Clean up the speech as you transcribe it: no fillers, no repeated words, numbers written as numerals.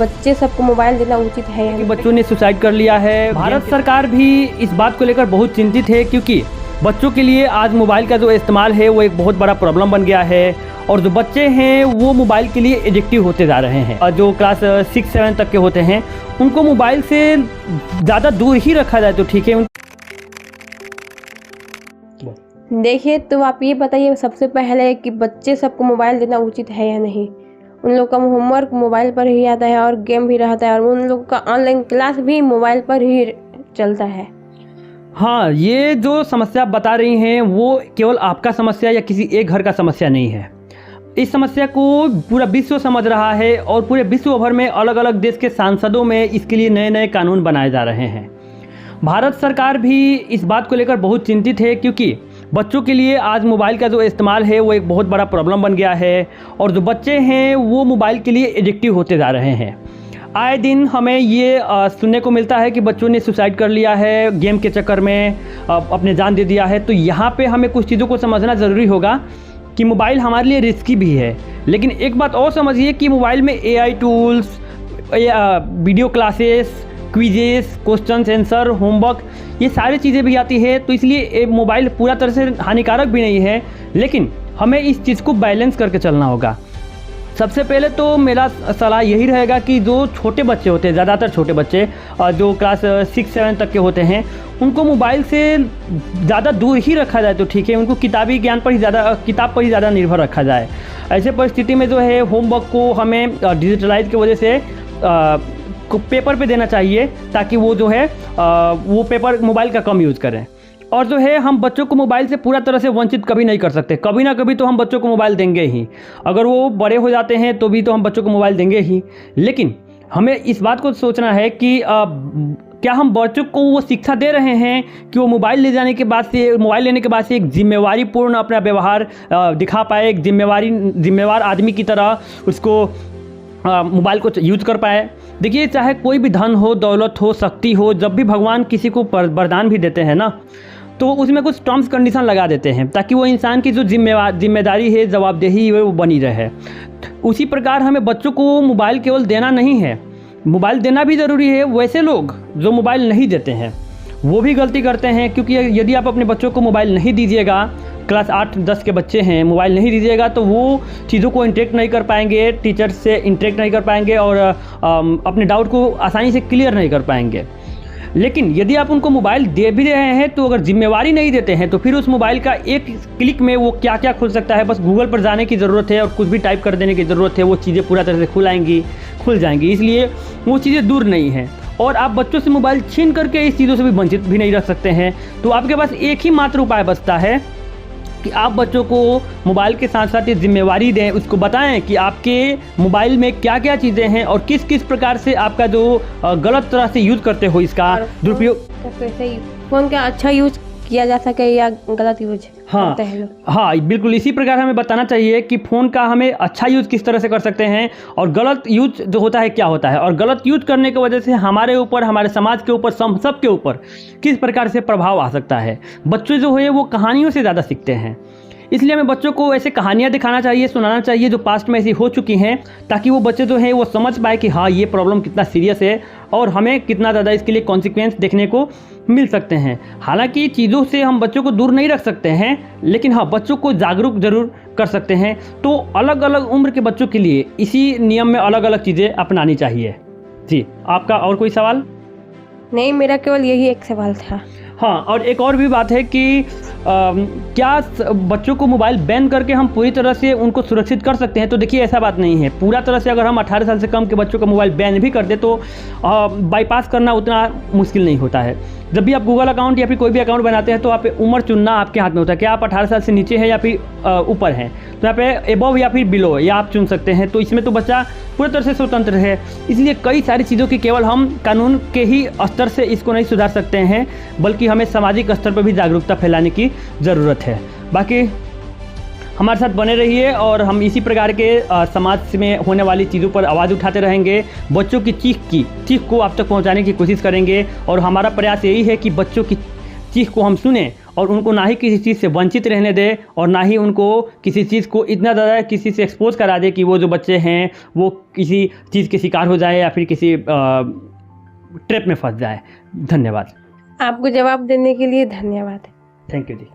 बच्चे सबको मोबाइल देना उचित है या कि नहीं? बच्चों ने सुसाइड कर लिया है। भारत सरकार भी इस बात को लेकर बहुत चिंतित है, क्योंकि बच्चों के लिए आज मोबाइल का जो इस्तेमाल है वो एक बहुत बड़ा प्रॉब्लम बन गया है और जो बच्चे हैं वो मोबाइल के लिए एडिक्टिव होते जा रहे हैं। और जो क्लास 6-7 तक के होते हैं उनको मोबाइल से ज़्यादा दूर ही रखा जाए तो ठीक है। देखिए, तो आप ये बताइए सबसे पहले कि बच्चे सबको मोबाइल देना उचित है या नहीं। उन लोग का होमवर्क मोबाइल पर ही आता है और गेम भी रहता है और उन लोग का ऑनलाइन क्लास भी मोबाइल पर ही चलता है। हाँ, ये जो समस्या आप बता रही हैं वो केवल आपका समस्या या किसी एक घर का समस्या नहीं है। इस समस्या को पूरा विश्व समझ रहा है और पूरे विश्व भर में अलग अलग देश के सांसदों में इसके लिए नए नए कानून बनाए जा रहे हैं। भारत सरकार भी इस बात को लेकर बहुत चिंतित है, क्योंकि बच्चों के लिए आज मोबाइल का जो इस्तेमाल है वो एक बहुत बड़ा प्रॉब्लम बन गया है और जो बच्चे हैं वो मोबाइल के लिए एडिक्टिव होते जा रहे हैं। आए दिन हमें ये सुनने को मिलता है कि बच्चों ने सुसाइड कर लिया है, गेम के चक्कर में अपने जान दे दिया है। तो यहाँ पे हमें कुछ चीज़ों को समझना ज़रूरी होगा कि मोबाइल हमारे लिए रिस्की भी है, लेकिन एक बात और समझिए कि मोबाइल में AI tools, video classes, quizzes, question answer, homework, ये सारी चीज़ें भी आती है। तो इसलिए मोबाइल पूरा तरह से हानिकारक भी नहीं है, लेकिन हमें इस चीज़ को बैलेंस करके चलना होगा। सबसे पहले तो मेरा सलाह यही रहेगा कि जो छोटे बच्चे होते हैं, ज़्यादातर छोटे बच्चे जो क्लास 6-7 तक के होते हैं, उनको मोबाइल से ज़्यादा दूर ही रखा जाए तो ठीक है। उनको किताबी ज्ञान पर ही किताब पर ही ज़्यादा निर्भर रखा जाए। ऐसे परिस्थिति में जो है होमवर्क को हमें डिजिटलाइज की वजह से पेपर पे देना चाहिए, ताकि वो जो है वो पेपर मोबाइल का कम यूज़ करें। और जो है हम बच्चों को मोबाइल से पूरा तरह से वंचित कभी नहीं कर सकते। कभी ना कभी तो हम बच्चों को मोबाइल देंगे ही। अगर वो बड़े हो जाते हैं तो भी तो हम बच्चों को मोबाइल देंगे ही, लेकिन हमें इस बात को सोचना है कि क्या हम बच्चों को वो शिक्षा दे रहे हैं कि वो मोबाइल लेने के बाद से एक जिम्मेवारी पूर्ण अपना व्यवहार दिखा पाए, एक जिम्मेवार आदमी की तरह उसको मोबाइल को यूज कर पाए। देखिए, चाहे कोई भी धन हो, दौलत हो, शक्ति हो, जब भी भगवान किसी को वरदान भी देते हैं ना, तो उसमें कुछ टर्म्स कंडीशन लगा देते हैं ताकि वो इंसान की जो जिम्मेदारी है, जवाबदेही है, वो बनी रहे। उसी प्रकार हमें बच्चों को मोबाइल केवल देना नहीं है, मोबाइल देना भी ज़रूरी है। वैसे लोग जो मोबाइल नहीं देते हैं वो भी गलती करते हैं, क्योंकि यदि आप अपने बच्चों को मोबाइल नहीं दीजिएगा, क्लास 8-10 के बच्चे हैं, मोबाइल नहीं दीजिएगा तो वो चीज़ों को इंटरेक्ट नहीं कर पाएंगे, टीचर से इंटरेक्ट नहीं कर पाएंगे और अपने डाउट को आसानी से क्लियर नहीं कर पाएंगे। लेकिन यदि आप उनको मोबाइल दे भी रहे हैं तो अगर जिम्मेवारी नहीं देते हैं तो फिर उस मोबाइल का एक क्लिक में वो क्या क्या खुल सकता है, बस गूगल पर जाने की ज़रूरत है और कुछ भी टाइप कर देने की ज़रूरत है, वो चीज़ें पूरा तरह से खुल जाएंगी। इसलिए वो चीज़ें दूर नहीं हैं और आप बच्चों से मोबाइल छीन करके इस चीज़ों से भी वंचित भी नहीं रख सकते हैं। तो आपके पास एक ही मात्र उपाय बचता है कि आप बच्चों को मोबाइल के साथ साथ ये जिम्मेवारी दें, उसको बताएं कि आपके मोबाइल में क्या क्या चीज़ें हैं और किस किस प्रकार से आपका जो गलत तरह से यूज़ करते हो इसका दुरुपयोग, कैसे फ़ोन का अच्छा यूज किया जा सके या गलत यूज करते हैं लोग। हाँ, बिल्कुल इसी प्रकार हमें बताना चाहिए कि फ़ोन का हमें अच्छा यूज़ किस तरह से कर सकते हैं और गलत यूज जो होता है क्या होता है, और गलत यूज करने की वजह से हमारे ऊपर, हमारे समाज के ऊपर, सब के ऊपर किस प्रकार से प्रभाव आ सकता है। बच्चे जो है वो कहानियों से ज़्यादा सीखते हैं, इसलिए हमें बच्चों को ऐसे कहानियाँ दिखाना चाहिए, सुनाना चाहिए जो पास्ट में ऐसी हो चुकी हैं, ताकि वो बच्चे जो हैं वो समझ पाए कि हाँ, ये प्रॉब्लम कितना सीरियस है और हमें कितना ज़्यादा इसके लिए कॉन्सिक्वेंस देखने को मिल सकते हैं। हालांकि चीज़ों से हम बच्चों को दूर नहीं रख सकते हैं, लेकिन हाँ, बच्चों को जागरूक जरूर कर सकते हैं। तो अलग अलग उम्र के बच्चों के लिए इसी नियम में अलग अलग चीज़ें अपनानी चाहिए। जी, आपका और कोई सवाल? नहीं, मेरा केवल यही एक सवाल था। हाँ, और एक और भी बात है कि क्या बच्चों को मोबाइल बैन करके हम पूरी तरह से उनको सुरक्षित कर सकते हैं? तो देखिए, ऐसा बात नहीं है। पूरा तरह से अगर हम 18 साल से कम के बच्चों का मोबाइल बैन भी कर दे तो बाईपास करना उतना मुश्किल नहीं होता है। जब भी आप गूगल अकाउंट या फिर कोई भी अकाउंट बनाते हैं तो आप उम्र चुनना आपके हाथ में होता है कि आप 18 साल से नीचे हैं या फिर ऊपर हैं। तो यहाँ पे एबव या फिर बिलो या आप चुन सकते हैं। तो इसमें तो बच्चा पूरी तरह से स्वतंत्र है। इसलिए कई सारी चीज़ों की केवल हम कानून के ही स्तर से इसको नहीं सुधार सकते हैं, बल्कि हमें सामाजिक स्तर पर भी जागरूकता फैलाने की ज़रूरत है। बाकी हमारे साथ बने रहिए और हम इसी प्रकार के समाज में होने वाली चीज़ों पर आवाज़ उठाते रहेंगे। बच्चों की चीख को आप तक पहुंचाने की कोशिश करेंगे और हमारा प्रयास यही है कि बच्चों की चीख को हम सुनें और उनको ना ही किसी चीज़ से वंचित रहने दे और ना ही उनको किसी चीज़ को इतना ज़्यादा किसी से एक्सपोज करा दे कि वो जो बच्चे हैं वो किसी चीज़ के शिकार हो जाए या फिर किसी ट्रैप में फंस जाए। धन्यवाद। आपको जवाब देने के लिए धन्यवाद। Thank you ji.